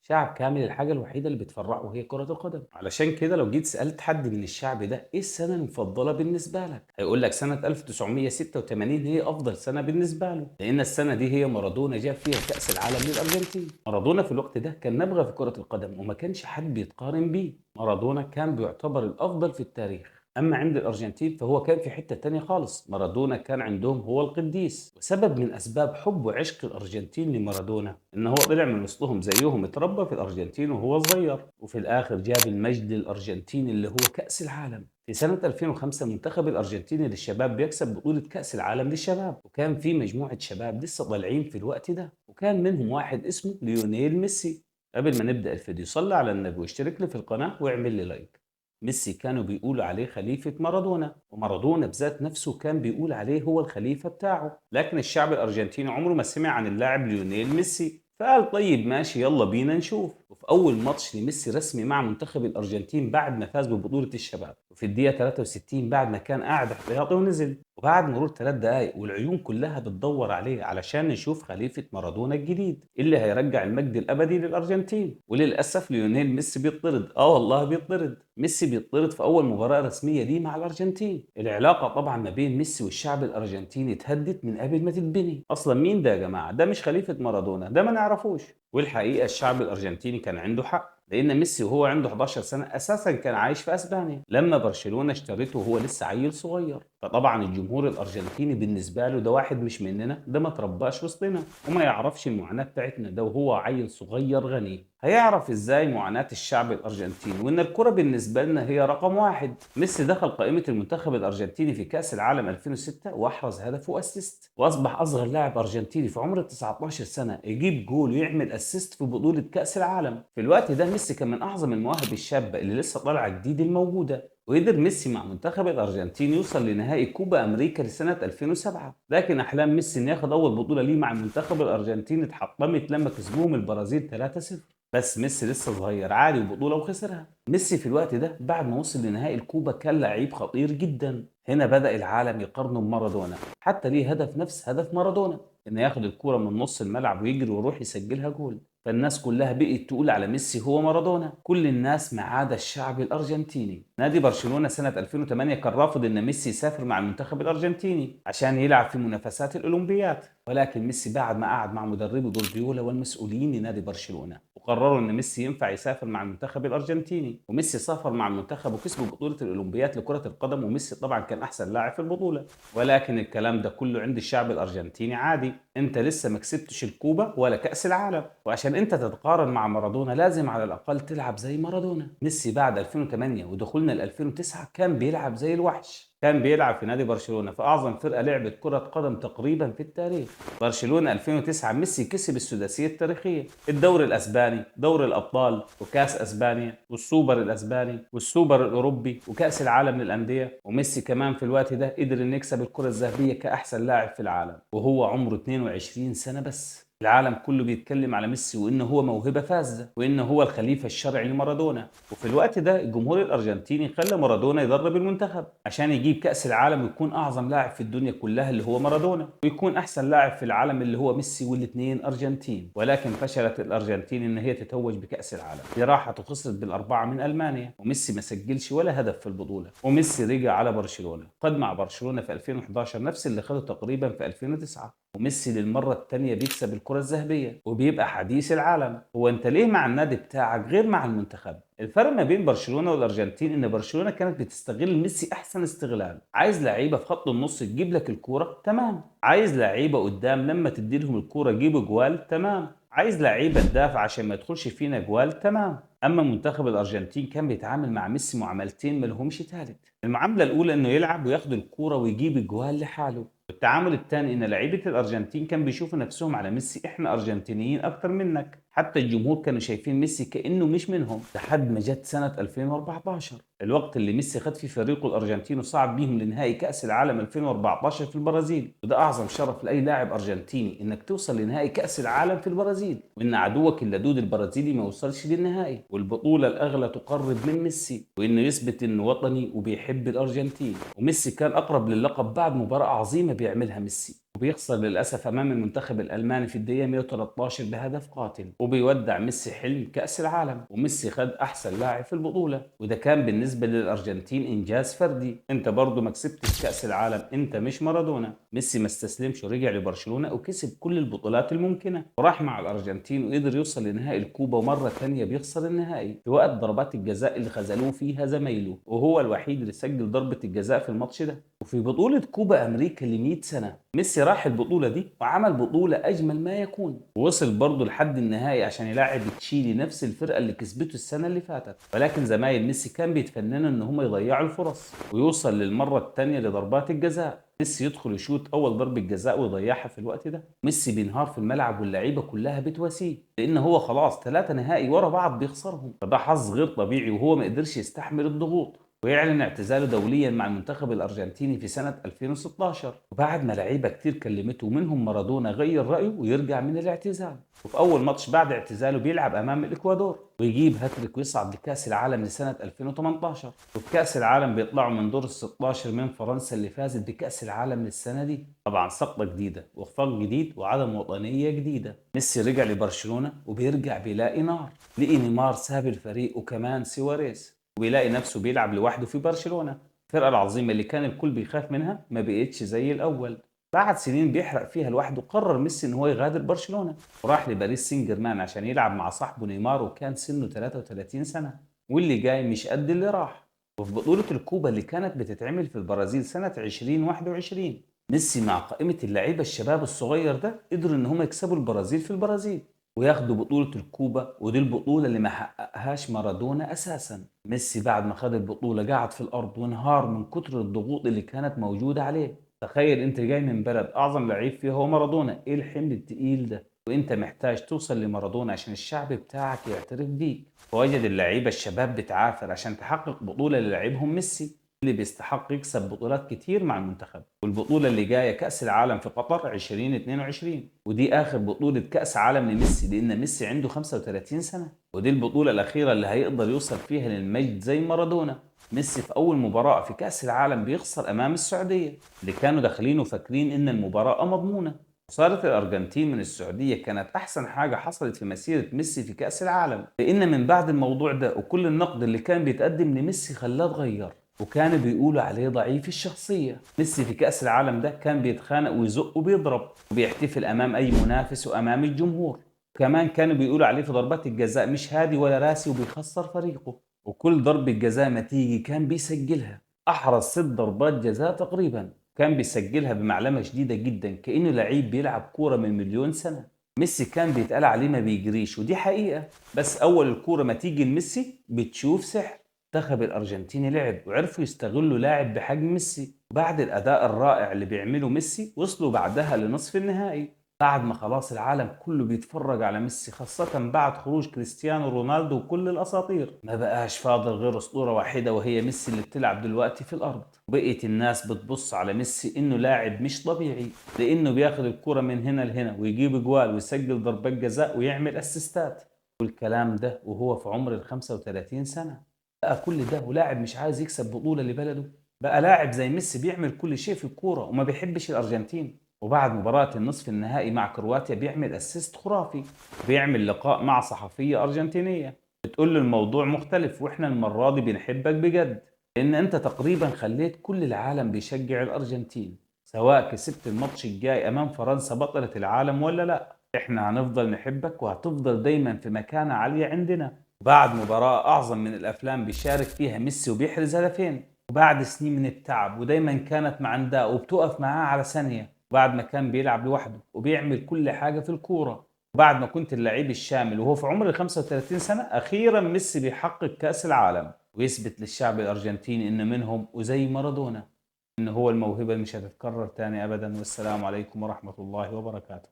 شعب كامل الحاجة الوحيدة اللي بتفرحه هي كرة القدم. علشان كده لو جيت سألت حد من الشعب ده ايه السنة المفضلة بالنسبة لك، هيقول لك سنة 1986 هي أفضل سنة بالنسبة له، لأن السنة دي هي مارادونا جاب فيها كأس العالم للأرجنتين. مارادونا في الوقت ده كان نبغة في كرة القدم وما كانش حد بيتقارن بيه. مارادونا كان بيعتبر الأفضل في التاريخ. أما عند الأرجنتين فهو كان في حتة تانية خالص. مارادونا كان عندهم هو القديس، وسبب من أسباب حب وعشق الأرجنتين لمارادونا إن هو طلع من وسطهم زيهم، اتربى في الأرجنتين وهو صغير، وفي الآخر جاب المجد للأرجنتين اللي هو كأس العالم. في سنة 2005 منتخب الأرجنتين للشباب بيكسب بطولة كأس العالم للشباب، وكان في مجموعة شباب لسه طالعين في الوقت ده، وكان منهم واحد اسمه ليونيل ميسي. قبل ما نبدأ الفيديو صلي على النبي واشترك لي في القناة واعمل لي لايك. ميسي كانوا بيقولوا عليه خليفة مارادونا، ومارادونا بذات نفسه كان بيقول عليه هو الخليفة بتاعه، لكن الشعب الأرجنتيني عمره ما سمع عن اللاعب ليونيل ميسي، فقال طيب ماشي يلا بينا نشوف. وفي أول ماتش لميسي رسمي مع منتخب الأرجنتين بعد ما فاز ببطولة الشباب، وفي الدقيقة 63 بعد ما كان قاعد احتياطي ونزل، وبعد مرور 3 دقايق والعيون كلها بتدور عليه علشان نشوف خليفة مارادونا الجديد اللي هيرجع المجد الأبدي للأرجنتين. وللأسف ليونيل ميسي بيطرد، والله بيطرد. ميسي بيطرد في أول مباراة رسمية ليه مع الأرجنتين. العلاقة طبعا ما بين ميسي والشعب الأرجنتيني اتهدت من قبل ما تتبني. أصلا مين ده يا جماعة؟ ده مش خليفة مارادونا، ده ما نعرفوش. والحقيقة الشعب الأرجنتيني كان عنده حق، لأن ميسي وهو عنده 11 سنة أساسا كان عايش في أسبانيا لما برشلونة اشترته وهو لسه عيل صغير. فطبعا الجمهور الأرجنتيني بالنسبة له ده واحد مش مننا، ده ما ترباش وسطنا وما يعرفش المعاناة بتاعتنا، ده وهو عيل صغير غني هيعرف ازاي معاناة الشعب الأرجنتيني، وإن الكرة بالنسبة لنا هي رقم واحد. ميسي دخل قائمة المنتخب الأرجنتيني في كأس العالم 2006 وأحرز هدف وأسيست، وأصبح أصغر لاعب أرجنتيني في عمر 19 سنة يجيب جول ويعمل أسيست في بطولة كأس العالم. في الوقت ده ميسي كان من أعظم المواهب الشابة اللي لسه طالعة جديد الموجودة، وقدر ميسي مع منتخب الأرجنتين يوصل لنهائي كوبا أمريكا لسنة 2007. لكن أحلام ميسي إنه ياخد أول بطولة ليه مع المنتخب الأرجنتيني اتحطمت لما كسبوهم البرازيل 3-0. بس ميسي لسه صغير عادي وبطولة وخسرها. ميسي في الوقت ده بعد ما وصل لنهائي الكوبا كان لعيب خطير جدا. هنا بدأ العالم يقارنه بمارادونا، حتى ليه هدف نفس هدف مارادونا، إنه ياخد الكورة من نص الملعب ويجري ويروح يسجلها جول. فالناس كلها بقت تقول على ميسي هو مارادونا، كل الناس ما عدا الشعب الارجنتيني. نادي برشلونة سنة 2008 كان رافض ان ميسي يسافر مع المنتخب الارجنتيني عشان يلعب في منافسات الاولمبيات، ولكن ميسي بعد ما قعد مع مدربه جوارديولا والمسؤولين لنادي برشلونة وقرروا ان ميسي ينفع يسافر مع المنتخب الارجنتيني، وميسي سافر مع المنتخب وكسبوا بطولة الاولمبيات لكرة القدم، وميسي طبعا كان احسن لاعب في البطولة. ولكن الكلام ده كله عند الشعب الارجنتيني عادي، انت لسه ما كسبتش الكوبا ولا كأس العالم، وعشان انت تتقارن مع مارادونا لازم على الاقل تلعب زي مارادونا. ميسي بعد 2008 ودخولنا ل 2009 كان بيلعب زي الوحش، كان بيلعب في نادي برشلونة في اعظم فرقة لعبت كرة قدم تقريبا في التاريخ. برشلونة 2009 ميسي كسب السداسية التاريخية، الدوري الاسباني، دوري الابطال، وكاس اسبانيا، والسوبر الاسباني، والسوبر الاوروبي، وكأس العالم للأندية. وميسي كمان في الوقت ده قدر انه يكسب الكرة الذهبية كأحسن لاعب في العالم وهو عمره 22 سنة بس. العالم كله بيتكلم على ميسي وانه هو موهبة فذة وانه هو الخليفة الشرعي لمارادونا. وفي الوقت ده الجمهور الارجنتيني خلى مارادونا يدرب المنتخب عشان يجيب كأس العالم ويكون اعظم لاعب في الدنيا كلها اللي هو مارادونا، ويكون احسن لاعب في العالم اللي هو ميسي، والاثنين ارجنتين. ولكن فشلت الارجنتين ان هي تتوج بكأس العالم، دي راحت وخسرت بالاربعة من المانيا، وميسي ما سجلش ولا هدف في البطولة. وميسي رجع على برشلونة، خد مع برشلونة في 2011 نفس اللي خده تقريبا في 2009. وميسي للمرة التانية بيكسب الكرة الذهبية وبيبقى حديث العالم. هو انت ليه مع النادي بتاعك غير مع المنتخب؟ الفرق ما بين برشلونة والارجنتين ان برشلونة كانت بتستغل ميسي احسن استغلال. عايز لعيبة في خط النص تجيب لك الكورة، تمام. عايز لعيبة قدام لما تدي لهم الكورة يجيبوا جوال، تمام. عايز لعيبة تدافع عشان ما يدخلش فينا جوال، تمام. اما منتخب الارجنتين كان بيتعامل مع ميسي معاملتين ما لهمش ثالث. المعاملة الاولى انه يلعب وياخد الكورة ويجيب الجوال لحاله، والتعامل الثاني ان لعيبه الارجنتين كان بيشوفوا نفسهم على ميسي احنا ارجنتينيين اكتر منك، حتى الجمهور كانوا شايفين ميسي كانه مش منهم. لحد ما جت سنه 2014 الوقت اللي ميسي خد فيه فريقه الارجنتين وصعد بيهم لنهائي كاس العالم 2014 في البرازيل، وده اعظم شرف لاي لاعب ارجنتيني انك توصل لنهائي كاس العالم في البرازيل، وان عدوك اللدود البرازيلي ما يوصلش للنهائي، والبطوله الاغلى تقرب من ميسي، وانه يثبت انه وطني وبيحب الارجنتين. وميسي كان اقرب للقب بعد مباراه عظيمه بيعملها ميسي، وبيخسر للأسف أمام المنتخب الألماني في الدقيقة 113 بهدف قاتل، وبيودع ميسي حلم كأس العالم. وميسي خد أحسن لاعب في البطولة، وده كان بالنسبة للأرجنتين إنجاز فردي. أنت برضو ما كسبتش كأس العالم، أنت مش مارادونا. ميسي ما استسلمش ورجع لبرشلونة وكسب كل البطولات الممكنة، وراح مع الأرجنتين وقدر يوصل لنهائي الكوبا، ومرة تانية بيخسر النهائي في وقت ضربات الجزاء اللي خذلوه فيها زمايله، وهو الوحيد اللي سجل ضربة الجزاء في الماتش ده. وفي بطولة كوبا أمريكا ل 100 سنة ميسي راح البطولة دي وعمل بطولة أجمل ما يكون، ووصل برضه لحد النهائي عشان يلاعب تشيلي نفس الفرقة اللي كسبته السنة اللي فاتت. ولكن زمايل ميسي كان بيتفننوا إن هم يضيعوا الفرص، ويوصل للمرة الثانية لضربات الجزاء. ميسي يدخل يشوط أول ضربة جزاء ويضيعها في الوقت ده. ميسي بينهار في الملعب واللعيبة كلها بتواسيه، لأن هو خلاص 3 نهائي ورا بعض بيخسرهم، فده حظ غير طبيعي، وهو ما قدرش يستحمل الضغوط، ويعلن اعتزاله دوليا مع المنتخب الأرجنتيني في سنة 2016. وبعد ما لعيبة كتير كلمته ومنهم مارادونا غير رأيه ويرجع من الاعتزال. وفي أول ماتش بعد اعتزاله بيلعب أمام الإكوادور ويجيب هاتريك ويصعد لكأس العالم لسنة 2018. وفي كأس العالم بيطلعوا من دور ال 16 من فرنسا اللي فازت بكأس العالم للسنة دي. طبعا سقطة جديدة واخفاق جديد وعدم وطنية جديدة. ميسي رجع لبرشلونة وبيرجع بيلاقي نار، لقي نيمار ساب الفريق وكمان سواريز، وبيلاقي نفسه بيلعب لوحده في برشلونة. الفرقة العظيمة اللي كان الكل بيخاف منها ما بقتش زي الأول. بعد سنين بيحرق فيها لوحده قرر ميسي ان هو يغادر برشلونة، وراح لباريس سان جيرمان عشان يلعب مع صاحبه نيمار، وكان سنه 33 سنة، واللي جاي مش قد اللي راح. وفي بطولة الكوبا اللي كانت بتتعمل في البرازيل سنة 2021 ميسي مع قائمة اللعيبة الشباب الصغير ده قدروا ان هم يكسبوا البرازيل في البرازيل وياخدوا بطولة الكوبا، ودي البطولة اللي ما حققهاش مارادونا أساسا. ميسي بعد ما خد البطولة قعد في الأرض وانهار من كتر الضغوط اللي كانت موجودة عليه. تخيل انت جاي من بلد أعظم لعيب فيها هو مارادونا، ايه الحمل التقيل ده، وانت محتاج توصل لمارادونا عشان الشعب بتاعك يعترف بيك. فوجد اللعيبة الشباب بتعافر عشان تحقق بطولة اللي لعبهم ميسي، اللي بيستحق يكسب بطولات كتير مع المنتخب. والبطولة اللي جاية كأس العالم في قطر 2022، ودي آخر بطولة كأس عالم لميسي لأن ميسي عنده 35 سنة، ودي البطولة الأخيرة اللي هيقدر يوصل فيها للمجد زي مارادونا. ميسي في أول مباراة في كأس العالم بيخسر أمام السعودية، اللي كانوا داخلين وفاكرين إن المباراة مضمونة. خسارة الأرجنتين من السعودية كانت أحسن حاجة حصلت في مسيرة ميسي في كأس العالم، لأن من بعد الموضوع ده وكل النقد اللي كان بيتقدم لميسي خلاه اتغير، وكانوا بيقولوا عليه ضعيف الشخصية. ميسي في كأس العالم ده كان بيتخانق ويزق وبيضرب وبيحتفل أمام أي منافس وأمام الجمهور. كمان كانوا بيقولوا عليه في ضربات الجزاء مش هادي ولا راسي وبيخسر فريقه، وكل ضربة جزاء ما تيجي كان بيسجلها. أحرز 6 ضربات جزاء تقريبا، كان بيسجلها بمعلمة شديدة جدا كأنه لعيب بيلعب كورة من مليون سنة. ميسي كان بيتقال عليه ما بيجريش، ودي حقيقة، بس أول الكورة ما تيجي لميسي بتشوف سحر. المنتخب الأرجنتيني لعب وعرفوا يستغلوا لاعب بحجم ميسي، وبعد الأداء الرائع اللي بيعمله ميسي وصلوا بعدها لنصف النهائي، بعد ما خلاص العالم كله بيتفرج على ميسي، خاصة بعد خروج كريستيانو رونالدو وكل الأساطير. ما بقاش فاضل غير أسطورة واحدة وهي ميسي اللي بتلعب دلوقتي في الأرض، وبقيت الناس بتبص على ميسي إنه لاعب مش طبيعي، لأنه بياخد الكرة من هنا لهنا ويجيب جوال ويسجل ضربات جزاء ويعمل أسيستات، والكلام ده وهو في عمر ال 35 سنة. بقى كل ده ولاعب مش عايز يكسب بطولة لبلده؟ بقى لاعب زي ميسي بيعمل كل شيء في الكورة وما بيحبش الأرجنتين، وبعد مباراة النصف النهائي مع كرواتيا بيعمل اسيست خرافي، بيعمل لقاء مع صحفية أرجنتينية بتقول له الموضوع مختلف واحنا المرة دي بنحبك بجد، لأن أنت تقريبا خليت كل العالم بيشجع الأرجنتين، سواء كسبت الماتش الجاي أمام فرنسا بطلة العالم ولا لا، احنا هنفضل نحبك وهتفضل دايما في مكانة عالية عندنا. بعد مباراة أعظم من الأفلام بيشارك فيها ميسي وبيحرز هدفين، وبعد سنين من التعب ودايما كانت مع نداء وبتقف معاه على ثانية، وبعد ما كان بيلعب لوحده وبيعمل كل حاجة في الكورة، وبعد ما كنت اللعيب الشامل وهو في عمر ال 35 سنة، أخيرا ميسي بيحقق كأس العالم ويثبت للشعب الأرجنتيني إنه منهم وزي مارادونا إنه هو الموهبة اللي مش هتتكرر تاني أبدا. والسلام عليكم ورحمة الله وبركاته.